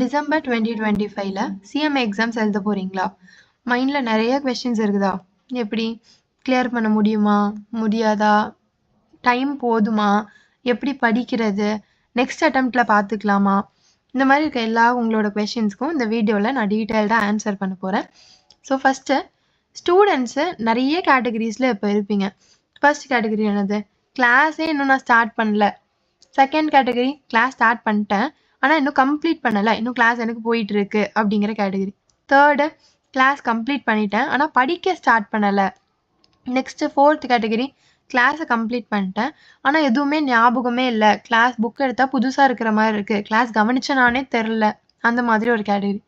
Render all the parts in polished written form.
December 2025ல CMA exams எழுத போறீங்களா? மைண்ட்ல நிறைய கொஸ்டின்ஸ் இருக்குதா? எப்படி கிளியர் பண்ண முடியுமா, முடியாதா, டைம் போதுமா, எப்படி படிக்கிறது, நெக்ஸ்ட் அட்டெம்ப்ட்ல பார்த்துக்கலாமா, இந்த மாதிரி இருக்க எல்லா உங்களோட கொஸ்டின்ஸ்க்கும் இந்த வீடியோவில் நான் டீட்டெயில்டாக ஆன்சர் பண்ண போகிறேன். ஸோ ஃபஸ்ட்டு ஸ்டூடெண்ட்ஸு நிறைய கேட்டகரிஸில் இப்போ இருப்பீங்க. ஃபர்ஸ்ட் கேட்டகரி என்னது? கிளாஸே இன்னும் நான் ஸ்டார்ட் பண்ணல. செகண்ட் கேட்டகரி கிளாஸ் ஸ்டார்ட் பண்ணிட்டேன் ஆனால் இன்னும் கம்ப்ளீட் பண்ணலை, இன்னும் கிளாஸ் எனக்கு போயிட்டு இருக்கு அப்படிங்கிற கேட்டகரி. தேர்டு கிளாஸ் கம்ப்ளீட் பண்ணிட்டேன் ஆனால் படிக்க ஸ்டார்ட் பண்ணலை. நெக்ஸ்ட்டு ஃபோர்த் கேட்டகரி கிளாஸை கம்ப்ளீட் பண்ணிட்டேன் ஆனால் எதுவுமே ஞாபகமே இல்லை, கிளாஸ் புக் எடுத்தால் புதுசாக இருக்கிற மாதிரி இருக்குது, கிளாஸ் கவனிச்சனானே தெரில, அந்த மாதிரி ஒரு கேட்டகரி.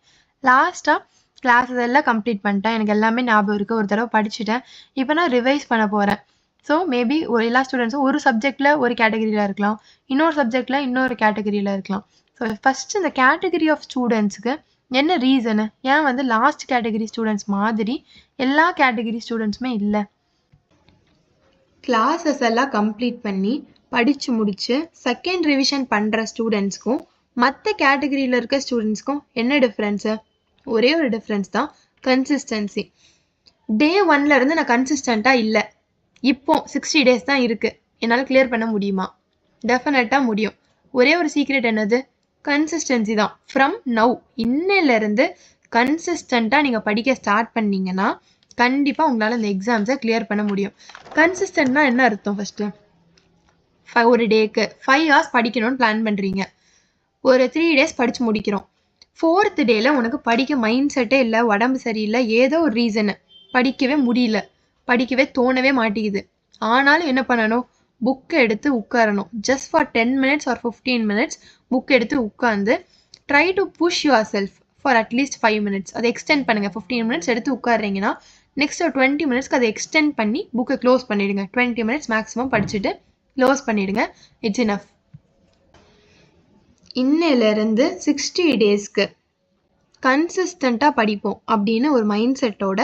லாஸ்ட்டாக கிளாஸஸ் எல்லாம் கம்ப்ளீட் பண்ணிட்டேன், எனக்கு எல்லாமே ஞாபகம் இருக்குது, ஒரு தடவை படிச்சுட்டேன், இப்போ நான் ரிவைஸ் பண்ண போகிறேன். ஸோ மேபி எல்லா ஸ்டூடெண்ட்ஸும் ஒரு சப்ஜெக்டில் ஒரு கேட்டகரியில் இருக்கலாம், இன்னொரு சப்ஜெக்டில் இன்னொரு கேட்டகரியில் இருக்கலாம். ஸோ ஃபஸ்ட்டு இந்த கேட்டகரி ஆஃப் ஸ்டூடெண்ட்ஸுக்கு என்ன ரீசனு, ஏன் வந்து லாஸ்ட் கேட்டகரி ஸ்டூடெண்ட்ஸ் மாதிரி எல்லா கேட்டகரி ஸ்டூடெண்ட்ஸுமே இல்லை? கிளாஸஸ் எல்லாம் கம்ப்ளீட் பண்ணி படித்து முடித்து செகண்ட் ரிவிஷன் பண்ணுற ஸ்டூடெண்ட்ஸ்க்கும் மற்ற கேட்டகரியில் இருக்க ஸ்டூடெண்ட்ஸ்க்கும் என்ன டிஃப்ரென்ஸு? ஒரே ஒரு டிஃப்ரென்ஸ் தான், கன்சிஸ்டன்சி. டே 1லேருந்து நான் கன்சிஸ்டண்ட்டாக இல்லை, இப்போ 60 days தான் இருக்குது, என்னால் கிளியர் பண்ண முடியுமா? டெஃபினட்டாக முடியும். ஒரே ஒரு சீக்ரெட் என்னது? கன்சிஸ்டன்சி தான். ஃப்ரம் நவ், இன்னிலேருந்து கன்சிஸ்டண்ட்டாக நீங்கள் படிக்க ஸ்டார்ட் பண்ணிங்கன்னா கண்டிப்பாக உங்களால் இந்த எக்ஸாம்ஸை கிளியர் பண்ண முடியும். கன்சிஸ்டன்ட்னா என்ன அர்த்தம்? ஃபஸ்ட்டு ஒரு டேக்கு 5 hours படிக்கணும்னு பிளான் பண்ணுறீங்க, ஒரு 3 days படித்து முடிக்கிறோம். 4th டேயில் உனக்கு படிக்க மைண்ட் செட்டே இல்லை, உடம்பு சரியில்லை, ஏதோ ஒரு ரீசனு படிக்கவே முடியல, படிக்கவே தோணவே மாட்டேங்குது. ஆனாலும் என்ன பண்ணணும்? புக்கை எடுத்து உட்காரணும். Just for 10 minutes or 15 minutes book எடுத்து உட்காந்து try to push yourself for at least 5 minutes. அதை எக்ஸ்டெண்ட் பண்ணுங்கள். 15 minutes எடுத்து உட்காடுறீங்கன்னா நெக்ஸ்ட் ஒரு 20 minutesக்கு அதை எக்ஸ்டெண்ட் பண்ணி புக்கை க்ளோஸ் பண்ணிவிடுங்க. 20 minutes மேக்ஸிமம் படிச்சுட்டு க்ளோஸ் பண்ணிவிடுங்க. It's enough. இன்னிலேருந்து 60 daysக்கு கன்சிஸ்டண்ட்டாக படிப்போம் அப்படின்னு ஒரு மைண்ட் செட்டோட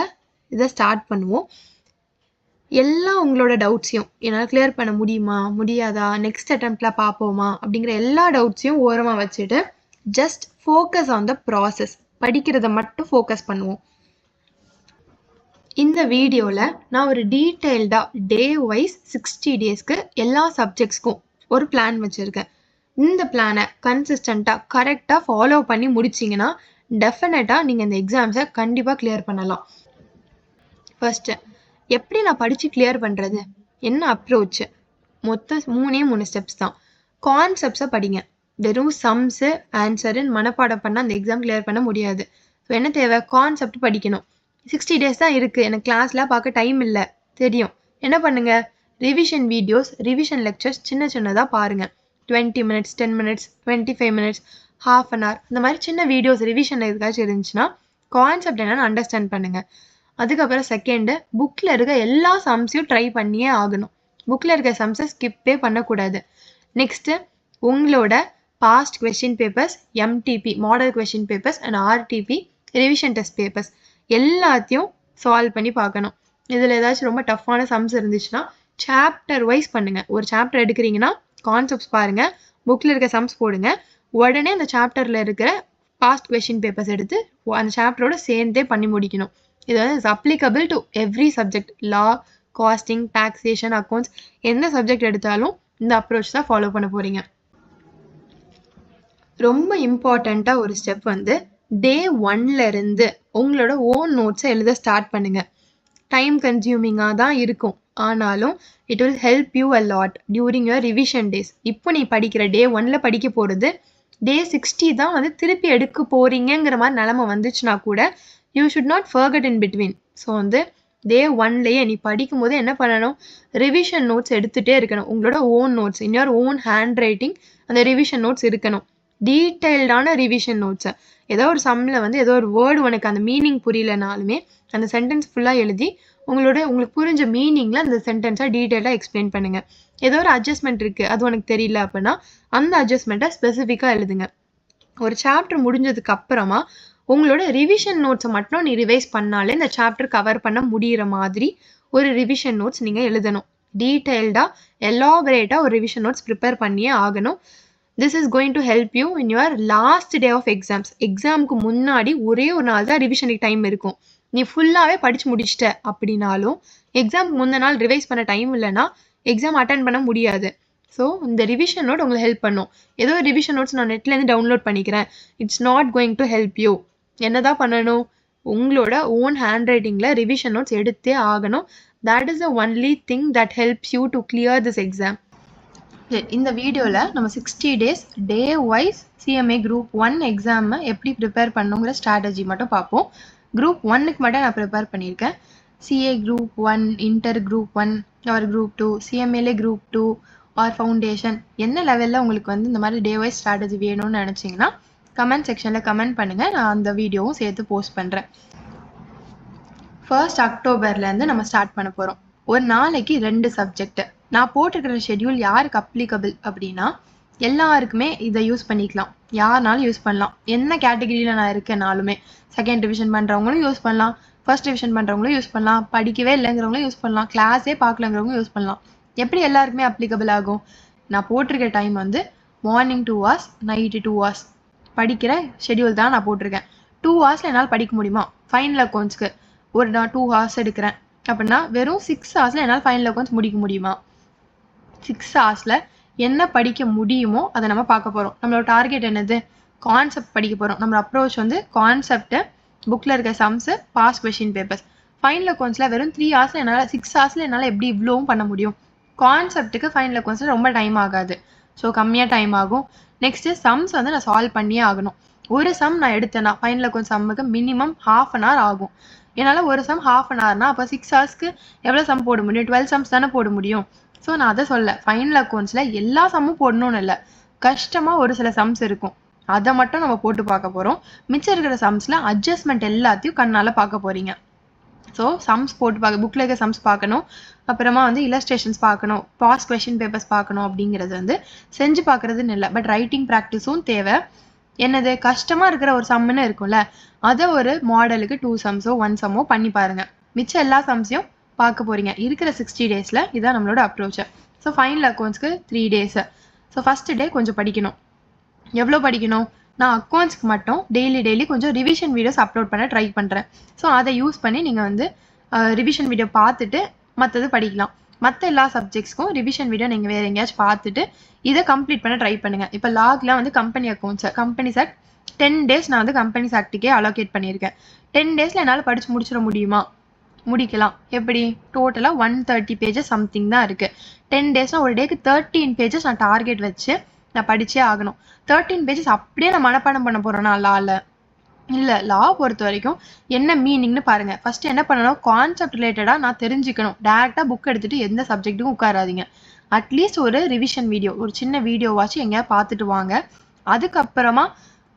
இதை ஸ்டார்ட் பண்ணுவோம். எல்லா உங்களோட டவுட்ஸையும் என்னால் கிளியர் பண்ண முடியுமா, முடியாதா, நெக்ஸ்ட் அட்டெம்ப்டில் பார்ப்போமா அப்படிங்கிற எல்லா டவுட்ஸையும் ஓரமாக வச்சுட்டு just focus on the process, படிக்கிறத மட்டும் ஃபோக்கஸ் பண்ணுவோம். இந்த வீடியோவில் நான் ஒரு டீட்டெயில்டாக டே வைஸ் 60 daysக்கு எல்லா சப்ஜெக்ட்ஸ்க்கும் ஒரு பிளான் வச்சுருக்கேன். இந்த பிளானை கன்சிஸ்டண்ட்டாக கரெக்டாக ஃபாலோ பண்ணி முடிச்சிங்கன்னா டெஃபினட்டாக நீங்கள் இந்த எக்ஸாம்ஸை கண்டிப்பாக கிளியர் பண்ணலாம். ஃபர்ஸ்ட்டு எப்படி நான் படித்து கிளியர் பண்ணுறது, என்ன அப்ரோச்சு? மொத்தம் 3 ஸ்டெப்ஸ் தான். கான்செப்ட்ஸை படிங்க. வெறும் சம்ஸு ஆன்சருன்னு மனப்பாடம் பண்ணால் அந்த எக்ஸாம் கிளியர் பண்ண முடியாது. ஸோ என்ன தேவை? கான்செப்ட் படிக்கணும். 60 days தான் இருக்குது, எனக்கு கிளாஸ்லாம் பார்க்க டைம் இல்லை, தெரியும். என்ன பண்ணுங்கள்? ரிவிஷன் வீடியோஸ், ரிவிஷன் லெக்சர்ஸ் சின்ன சின்னதாக பாருங்கள். 20 minutes, 10 minutes, 25 minutes, half an hour, இந்த மாதிரி சின்ன வீடியோஸ் ரிவிஷன் எதுக்காச்சும் இருந்துச்சுன்னா கான்செப்ட் என்னென்னு அண்டர்ஸ்டாண்ட் பண்ணுங்கள். அதுக்கப்புறம் செகண்டு, புக்கில் இருக்க எல்லா சம்ஸையும் ட்ரை பண்ணியே ஆகணும். புக்கில் இருக்க சம்ஸை ஸ்கிப்பே பண்ணக்கூடாது. நெக்ஸ்ட்டு உங்களோட past question papers, MTP model question papers and RTP revision test papers எல்லாத்தையும் சால்வ் பண்ணி பார்க்கணும். இதில் ஏதாச்சும் ரொம்ப டஃப்பான சம்ஸ் இருந்துச்சுன்னா சாப்டர் வைஸ் பண்ணுங்கள். ஒரு சாப்டர் எடுக்கிறீங்கன்னா கான்செப்ட்ஸ் பாருங்கள், புக்கில் இருக்க சம்ஸ் போடுங்க, உடனே அந்த சாப்டரில் இருக்கிற பாஸ்ட் கொஸ்டின் பேப்பர்ஸ் எடுத்து அந்த சாப்டரோட சேர்ந்தே பண்ணி முடிக்கணும். இது வந்து is applicable to every subject. Law, costing, taxation, accounts, எந்த சப்ஜெக்ட் எடுத்தாலும் இந்த அப்ரோச் தான் ஃபாலோ பண்ண போகிறீங்க. ரொம்ப இம்பார்ட்டண்ட்டாக ஒரு ஸ்டெப் வந்து டே 1லேருந்து உங்களோட ஓன் நோட்ஸை எழுத ஸ்டார்ட் பண்ணுங்கள். டைம் கன்சியூமிங்காக தான் இருக்கும், ஆனாலும் it will help you a lot during your revision days. இப்போ நீ படிக்கிற டே 1ல் படிக்க போகிறது டே 60 தான் வந்து திருப்பி எடுக்க போகிறீங்கிற மாதிரி நிலமை வந்துச்சுன்னா கூட you should not forget in between. So வந்து டே 1லேயே நீ படிக்கும் போது என்ன பண்ணணும்? ரிவிஷன் நோட்ஸ் எடுத்துகிட்டே இருக்கணும். உங்களோட own notes, in your own hand writing அந்த ரிவிஷன் நோட்ஸ் இருக்கணும். டீட்டெயில்டான ரிவிஷன் நோட்ஸை, ஏதோ ஒரு சம்மில் வந்து ஏதோ ஒரு வேர்டு உனக்கு அந்த மீனிங் புரியலனாலுமே அந்த சென்டென்ஸ் ஃபுல்லாக எழுதி உங்களுக்கு புரிஞ்ச மீனிங்கில் அந்த சென்டென்ஸை டீட்டெயிலாக எக்ஸ்பிளைன் பண்ணுங்கள். ஏதோ ஒரு அட்ஜஸ்ட்மெண்ட் இருக்குது, அது உனக்கு தெரியல அப்படின்னா அந்த அட்ஜஸ்ட்மெண்ட்டை ஸ்பெசிஃபிக்காக எழுதுங்க. ஒரு சாப்டர் முடிஞ்சதுக்கு அப்புறமா உங்களோட ரிவிஷன் நோட்ஸை மட்டும் நீ ரிவைஸ் பண்ணாலே இந்த சாப்டர் கவர் பண்ண முடிகிற மாதிரி ஒரு ரிவிஷன் நோட்ஸ் நீங்கள் எழுதணும். டீட்டெயில்டாக எலாபரேட்டாக ஒரு ரிவிஷன் நோட்ஸ் ப்ரிப்பேர் பண்ணியே ஆகணும். This is going to help you in your last day of exams. எக்ஸாமுக்கு முன்னாடி ஒரே ஒரு நாள் தான் ரிவிஷனுக்கு டைம் இருக்கும். நீ ஃபுல்லாகவே படித்து முடிச்சிட்ட அப்படின்னாலும் எக்ஸாமுக்கு முந்தின நாள் ரிவைஸ் பண்ண டைம் இல்லைன்னா எக்ஸாம் அட்டன் பண்ண முடியாது. ஸோ இந்த ரிவிஷன் நோட் உங்களுக்கு ஹெல்ப் பண்ணும். ஏதோ ரிவிஷன் நோட்ஸ் நான் நெட்லேருந்து டவுன்லோட் பண்ணிக்கிறேன், it's not going to help you. என்ன தான் பண்ணணும்? உங்களோட ஓன் ஹேண்ட் ரைட்டிங்கில் ரிவிஷன் நோட்ஸ் எடுத்தே ஆகணும். That is the only thing that helps you to clear this exam. இந்த வீடியோவில் நம்ம 60 days day wise CMA group 1 எக்ஸாமை எப்படி ப்ரிப்பேர் பண்ணுங்கிற ஸ்ட்ராட்டஜி மட்டும் பார்ப்போம். குரூப் 1க்கு மட்டும் நான் ப்ரிப்பேர் பண்ணியிருக்கேன். CA group 1, inter group 1 or group 2, சிஎம்ஏலே குரூப் 2 ஆர் ஃபவுண்டேஷன், என்ன லெவலில் உங்களுக்கு வந்து இந்த மாதிரி டே வைஸ் ஸ்ட்ராட்டஜி வேணும்னு நினச்சிங்கன்னா கமெண்ட் செக்ஷனில் கமெண்ட் பண்ணுங்கள். நான் அந்த வீடியோவும் சேர்த்து போஸ்ட் பண்ணுறேன். 1st Octoberலேருந்து நம்ம ஸ்டார்ட் பண்ண போகிறோம். ஒரு நாளைக்கு 2 சப்ஜெக்ட். நான் போட்டிருக்கிற ஷெட்யூல் யாருக்கு அப்ளிகபிள் அப்படின்னா எல்லாருக்குமே இதை யூஸ் பண்ணிக்கலாம், யாருனாலும் யூஸ் பண்ணலாம். என்ன கேட்டகிரியில் நான் இருக்கேனாலுமே செகண்ட் ரிவிஷன் பண்ணுறவங்களும் யூஸ் பண்ணலாம், ஃபர்ஸ்ட் ரிவிஷன் பண்ணுறவங்களும் யூஸ் பண்ணலாம், படிக்கவே இல்லைங்கிறவங்களும் யூஸ் பண்ணலாம், கிளாஸே பார்க்கலங்கிறவங்களும் யூஸ் பண்ணலாம். எப்படி எல்லாருக்குமே அப்ளிகபிள் ஆகும்? நான் போட்டிருக்க டைம் வந்து மார்னிங் 2 hours, நைட்டு 2 hours படிக்கிற ஷெட்யூல் தான் நான் போட்டிருக்கேன். 2 hours என்னால் படிக்க முடியுமா? ஃபைனல் அக்கௌண்ட்ஸ்க்கு ஒரு நான் 2 hours எடுக்கிறேன் அப்படின்னா வெறும் 6 hours என்னால் ஃபைனல் அக்கௌண்ட்ஸ் முடிக்க முடியுமா? 6 hours என்ன படிக்க முடியுமோ அதை நம்ம பார்க்க போகிறோம். நம்மளோட டார்கெட் என்னது? கான்செப்ட் படிக்க போகிறோம். நம்ம அப்ரோச் வந்து கான்செப்ட், புக்கில் இருக்க sums, past question papers. Final அக்கௌண்ட்ஸில் வெறும் 3 hours என்னால் 6 hours என்னால் எப்படி இவ்வளோவும் பண்ண முடியும்? கான்செப்ட்டுக்கு ஃபைனல் அக்கௌண்ட்ஸில் ரொம்ப டைம் ஆகாது, ஸோ கம்மியாக டைம் ஆகும். நெக்ஸ்ட்டு சம்ஸ் வந்து நான் சால்வ் பண்ணியே ஆகணும். ஒரு சம் நான் எடுத்தேன்னா ஃபைனல் அக்கௌண்ட் சம்முக்கு மினிமம் 1/2 an hour ஆகும். என்னால் ஒரு சம் 1/2 an hourனா அப்போ 6 hoursக்கு எவ்வளோ சம் போட முடியும்? 12 sums தானே போட முடியும். ஸோ நான் அதை சொல்ல, ஃபைனல் அக்கௌண்ட்ஸில் எல்லா சம்மும் போடணும்னு இல்லை, கஷ்டமாக ஒரு சில சம்ஸ் இருக்கும், அதை மட்டும் நம்ம போட்டு பார்க்க போகிறோம். மிச்சம் இருக்கிற சம்ஸில் அட்ஜஸ்ட்மெண்ட் எல்லாத்தையும் கண்ணால் பார்க்க போகிறீங்க. ஸோ சம்ஸ் போட்டு பார்க்க, புக்கில் இருக்க சம்ஸ் பார்க்கணும், அப்புறமா வந்து இல்லஸ்ட்ரேஷன்ஸ் பார்க்கணும், பாஸ் கொஷின் பேப்பர்ஸ் பார்க்கணும். அப்படிங்கிறது வந்து செஞ்சு பார்க்குறதுன்னு இல்லை, பட் ரைட்டிங் ப்ராக்டிஸும் தேவை. என்னது கஷ்டமாக இருக்கிற ஒரு சம்முன்னு இருக்கும்ல, அதை ஒரு மாடலுக்கு 2 sumsஓ 1 sumஓ பண்ணி பாருங்கள். மிச்சம் எல்லா சம்ஸையும் பார்க்க போகிறீங்க. இருக்கிற 60 daysல இதான் நம்மளோட அப்ரோச்சு. ஸோ ஃபைனல் அக்கௌண்ட்ஸ்க்கு 3 days. ஸோ ஃபஸ்ட்டு டே கொஞ்சம் படிக்கணும். எவ்வளோ படிக்கணும்? நான் அக்கௌண்ட்ஸ்க்கு மட்டும் டெய்லி கொஞ்சம் ரிவிஷன் வீடியோஸ் அப்லோட் பண்ண ட்ரை பண்ணுறேன். ஸோ அதை யூஸ் பண்ணி நீங்கள் வந்து ரிவிஷன் வீடியோ பார்த்துட்டு மற்றது படிக்கலாம். மற்ற எல்லா சப்ஜெக்ட்ஸ்க்கும் ரிவிஷன் வீடியோ நீங்கள் வேறு எங்கேயாச்சும் பார்த்துட்டு இதை கம்ப்ளீட் பண்ண ட்ரை பண்ணுங்கள். இப்போ லாக்லாம் வந்து கம்பெனி அக்கௌண்ட்ஸை, கம்பெனிஸ் ஆக்ட் 10 days நான் வந்து கம்பெனிஸ் ஆக்ட்டுக்கே அலோகேட் பண்ணியிருக்கேன். 10 daysல என்னால் படித்து முடிச்சிட முடியுமா? முடிக்கலாம். எப்படி? டோட்டலாக 130 pages சம்திங் தான் இருக்குது. 10 daysனால் ஒரு டேக்கு 13 pages நான் டார்கெட் வச்சு நான் படித்தே ஆகணும். 13 pages அப்படியே நான் மனப்பாடம் பண்ண போகிறேன்னா லாவில் இல்லை. லா பொறுத்த வரைக்கும் என்ன மீனிங்னு பாருங்கள். ஃபஸ்ட்டு என்ன பண்ணணும்? கான்செப்ட் ரிலேட்டடாக நான் தெரிஞ்சுக்கணும். டேரெக்டாக புக் எடுத்துகிட்டு எந்த சப்ஜெக்ட்டுக்கும் உட்காராதீங்க. அட்லீஸ்ட் ஒரு ரிவிஷன் வீடியோ, ஒரு சின்ன வீடியோவாச்சும் எங்கேயா பார்த்துட்டு வாங்க. அதுக்கப்புறமா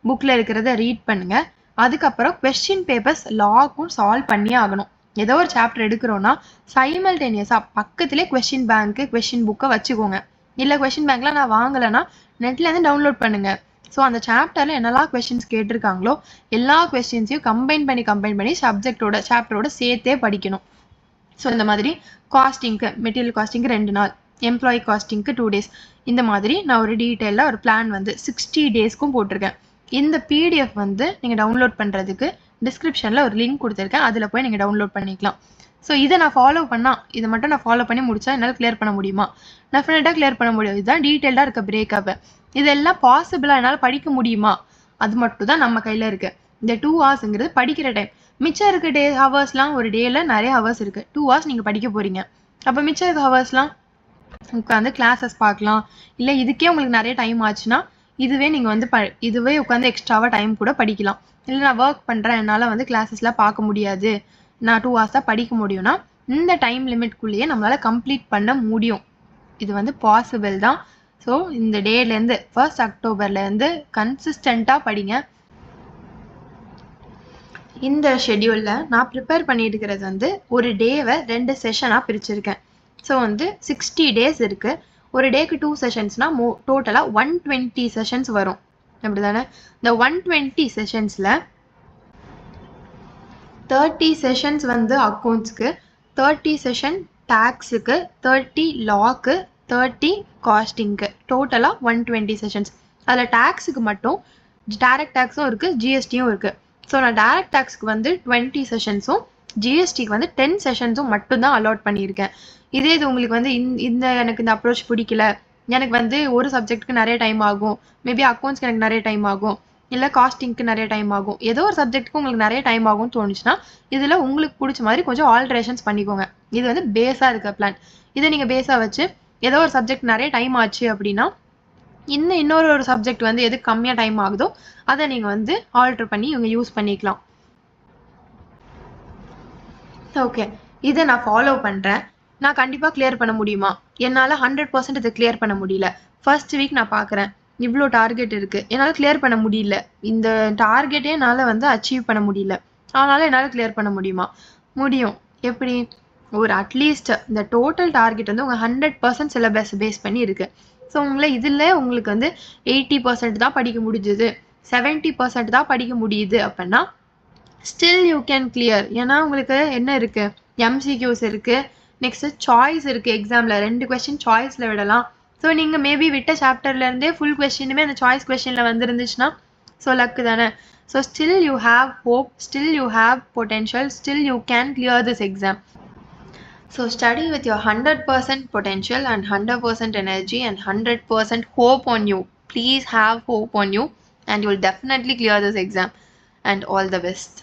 புக்கில் இருக்கிறத ரீட் பண்ணுங்கள். அதுக்கப்புறம் கொஸ்டின் பேப்பர்ஸ் லாக்கும் சால்வ் பண்ணியே ஆகணும். ஏதோ ஒரு சாப்டர் எடுக்கிறோன்னா சைமல்டேனியஸாக பக்கத்துலேயே கொஸ்டின் பேங்க்கு, கொஸ்டின் புக்கை வச்சுக்கோங்க. இல்லை கொஸ்டின் பேங்க்லாம் நான் வாங்கலைன்னா நெட்லேருந்து டவுன்லோட் பண்ணுங்கள். ஸோ அந்த சாப்டரில் என்னெல்லாம் கொஸ்டின்ஸ் கேட்டிருக்காங்களோ எல்லா கொஸ்டின்ஸையும் கம்பைன் பண்ணி சாப்டரோட சேர்த்தே படிக்கணும். ஸோ இந்த மாதிரி காஸ்டிங்க்கு, மெட்டீரியல் காஸ்டிங்க்கு 2 நாள், எம்ப்ளாயி காஸ்டிங்க்கு 2 days, இந்த மாதிரி நான் ஒரு டீட்டெயிலாக ஒரு பிளான் வந்து 60 daysக்கும் போட்டிருக்கேன். இந்த பிடிஎஃப் வந்து நீங்கள் டவுன்லோட் பண்ணுறதுக்கு டிஸ்கிரிப்ஷனில் ஒரு லிங்க் கொடுத்துருக்கேன், அதில் போய் நீங்கள் டவுன்லோட் பண்ணிக்கலாம். ஸோ இதை நான் இதை மட்டும் நான் ஃபாலோ பண்ணி முடிச்சா என்னால் கிளியர் பண்ண முடியுமா? டெஃபினட்டாக கிளியர் பண்ண முடியும். இதுதான் டீட்டெயில்டாக இருக்க பிரேக்கப்பு. இதெல்லாம் பாசிபிளாக என்னால் படிக்க முடியுமா? அது மட்டும் தான் நம்ம கையில் இருக்குது. இந்த 2 hours படிக்கிற டைம். மிச்சம் இருக்க ஹவர்ஸ்லாம் ஒரு டேயில் நிறைய ஹவர்ஸ் இருக்குது. 2 hours நீங்கள் படிக்க போகிறீங்க. அப்போ மிச்சம் இருக்க ஹவர்ஸ்லாம் உட்காந்து கிளாஸஸ் பார்க்கலாம். இல்லை இதுக்கே உங்களுக்கு நிறைய டைம் ஆச்சுன்னா இதுவே நீங்கள் வந்து இதுவே உட்காந்து எக்ஸ்ட்ராவாக டைம் கூட படிக்கலாம். இல்லை நான் ஒர்க் பண்ணுறேன், என்னால் வந்து கிளாஸஸ்லாம் பார்க்க முடியாது, நான் 2 hours தான் படிக்க முடியும்னா இந்த டைம் லிமிட்குள்ளேயே நம்மளால் கம்ப்ளீட் பண்ண முடியும். இது வந்து பாசிபிள் தான். ஸோ இந்த டேலேருந்து 1st Octoberலேருந்து கன்சிஸ்டண்ட்டாக படிங்க. இந்த ஷெட்யூலில் நான் ப்ரிப்பேர் பண்ணிட்டு இருக்கிறது வந்து ஒரு டேவை 2 செஷனாக பிரிச்சிருக்கேன். ஸோ வந்து 60 days இருக்குது. ஒரு டேக்கு 2 sessionsனால் டோட்டலாக 120 sessions வரும். அப்படி தானே? இந்த 120 sessionsல 30 sessions வந்து அக்கௌண்ட்ஸ்க்கு, 30 session டேக்ஸுக்கு, 30 லாக்கு, 30 காஸ்டிங்க்கு, டோட்டலாக 120 sessions. அதில் டேக்ஸுக்கு மட்டும் டைரக்ட் டேக்ஸும் இருக்குது, ஜிஎஸ்டியும் இருக்குது. ஸோ நான் டைரக்ட் டேக்ஸ்க்கு வந்து 20 செஷன்ஸும் ஜிஎஸ்டிக்கு வந்து 10 செஷன்ஸும் மட்டும்தான் அலாட் பண்ணியிருக்கேன். இதே இது உங்களுக்கு வந்து எனக்கு இந்த அப்ரோச் பிடிக்கல, எனக்கு வந்து ஒரு சப்ஜெக்ட்டுக்கு நிறைய டைம் ஆகும், மேபி அக்கௌண்ட்ஸ்க்கு எனக்கு நிறைய டைம் ஆகும், இல்லை காஸ்டிங்க்கு நிறைய டைம் ஆகும், ஏதோ ஒரு சப்ஜெக்ட்டுக்கு உங்களுக்கு நிறைய டைம் ஆகும்னு தோணுச்சுன்னா இதில் உங்களுக்கு பிடிச்ச மாதிரி கொஞ்சம் ஆல்ட்ரேஷன்ஸ் பண்ணிக்கோங்க. இது வந்து பேஸாக இருக்க பிளான். இதை நீங்கள் பேஸாக வச்சு ஏதோ ஒரு சப்ஜெக்ட் நிறைய டைம் ஆச்சு அப்படின்னா இன்னொரு சப்ஜெக்ட் வந்து எது கம்மியாக டைம் ஆகுதோ அதை நீங்கள் வந்து ஆல்டர் பண்ணி இவங்க யூஸ் பண்ணிக்கலாம். ஓகே, இதை நான் ஃபாலோ பண்ணுறேன். நான் கண்டிப்பாக கிளியர் பண்ண முடியுமா? என்னால் 100% இதை கிளியர் பண்ண முடியல. ஃபர்ஸ்ட் வீக் நான் பார்க்குறேன், இவ்வளோ டார்கெட் இருக்குது, என்னால் கிளியர் பண்ண முடியல, இந்த டார்கெட்டே என்னால் வந்து அச்சீவ் பண்ண முடியல, அதனால் என்னால் கிளியர் பண்ண முடியுமா? முடியும். எப்படி? ஒரு அட்லீஸ்ட் இந்த டோட்டல் டார்கெட் வந்து உங்கள் 100% சிலபஸ் பேஸ் பண்ணி இருக்குது. ஸோ இதில் உங்களுக்கு வந்து 80% தான் படிக்க முடிஞ்சுது, 70% தான் படிக்க முடியுது அப்படின்னா ஸ்டில் யூ கேன் கிளியர். ஏன்னா உங்களுக்கு என்ன இருக்குது, எம்சிக்யூஸ் இருக்குது, நெக்ஸ்ட்டு சாய்ஸ் இருக்குது. எக்ஸாமில் 2 கொஸ்டின் சாய்ஸில் விடலாம். ஸோ நீங்கள் மேபி விட்ட சாப்டர்லேருந்தே ஃபுல் கொஸ்டினுமே அந்த சாய்ஸ் கொஸ்டினில் வந்துருந்துச்சுன்னா ஸோ லக்கு தானே. So still you have hope, still you have potential, still you can clear this exam. So study with your 100% potential and 100% energy and 100% hope on you. Please have hope on you and you will definitely clear this exam. And all the best.